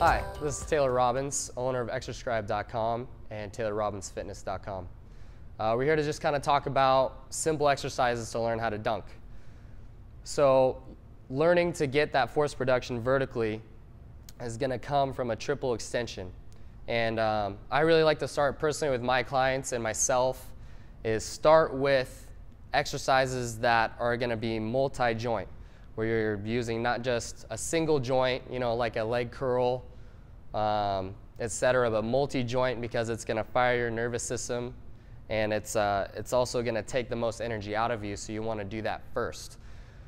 Hi, this is Taylor Robbins, owner of Extrascribe.com and TaylorRobbinsFitness.com. We're here to just kind of talk about simple exercises to learn how to dunk. So learning to get that force production vertically is going to come from a triple extension. And I really like to start personally with my clients and myself is start with exercises that are going to be multi-joint, where you're using not just a single joint, you know, like a leg curl, etc., but multi-joint because it's going to fire your nervous system, and it's also going to take the most energy out of you, so you want to do that first.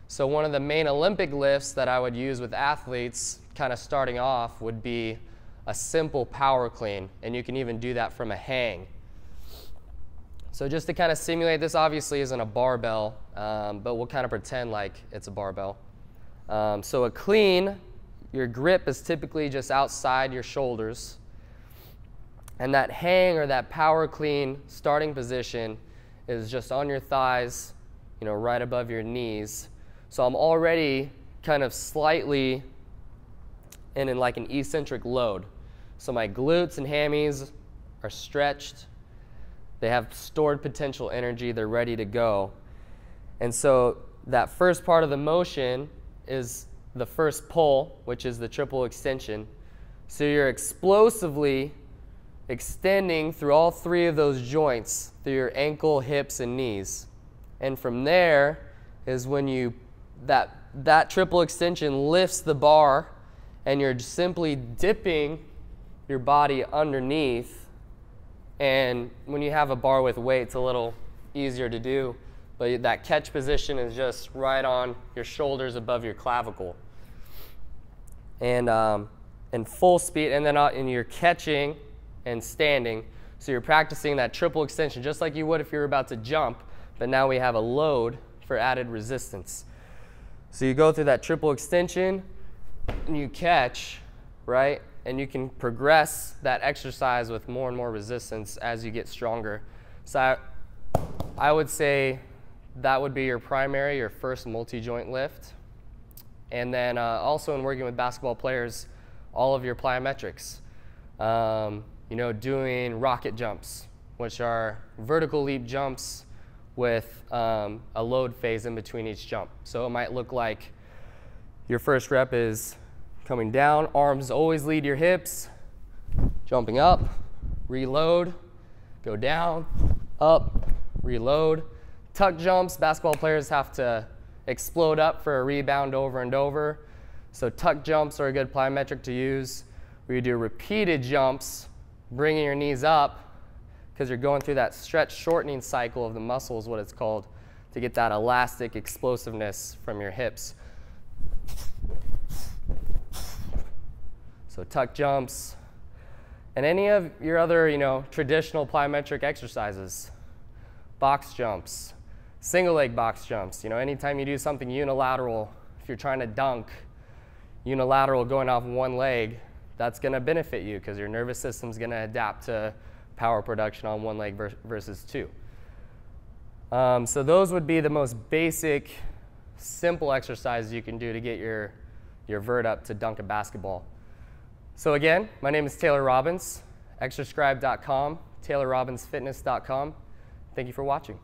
So one of the main Olympic lifts that I would use with athletes kind of starting off would be a simple power clean, and you can even do that from a hang. So just to kind of simulate, this obviously isn't a barbell, but we'll kind of pretend like it's a barbell. So a clean, your grip is typically just outside your shoulders, and that hang or that power clean starting position is just on your thighs, you know, right above your knees. So I'm already kind of slightly in like an eccentric load. So my glutes and hammies are stretched. They have stored potential energy. They're ready to go. And so that first part of the motion is the first pull, which is the triple extension. So you're explosively extending through all three of those joints, through your ankle, hips, and knees. And from there is when that triple extension lifts the bar, and you're simply dipping your body underneath. And when you have a bar with weight, it's a little easier to do, but that catch position is just right on your shoulders above your clavicle. And in full speed, and then you're catching and standing. So you're practicing that triple extension just like you would if you were about to jump, but now we have a load for added resistance. So you go through that triple extension and you catch, right? And you can progress that exercise with more and more resistance as you get stronger. So I would say that would be your primary, your first multi-joint lift. And then also in working with basketball players, all of your plyometrics. You know, doing rocket jumps, which are vertical leap jumps with a load phase in between each jump. So it might look like your first rep is coming down, arms always lead your hips, jumping up, reload, go down, up, reload. Tuck jumps, basketball players have to explode up for a rebound over and over. So tuck jumps are a good plyometric to use, where you do repeated jumps, bringing your knees up, because you're going through that stretch shortening cycle of the muscle is what it's called, to get that elastic explosiveness from your hips. So tuck jumps, and any of your other, you know, traditional plyometric exercises, box jumps, single leg box jumps. You know, anytime you do something unilateral, if you're trying to dunk, unilateral going off one leg, that's going to benefit you because your nervous system's going to adapt to power production on one leg versus two. So those would be the most basic, simple exercises you can do to get your vert up to dunk a basketball. So again, my name is Taylor Robbins, Extrascribe.com, TaylorRobbinsFitness.com. Thank you for watching.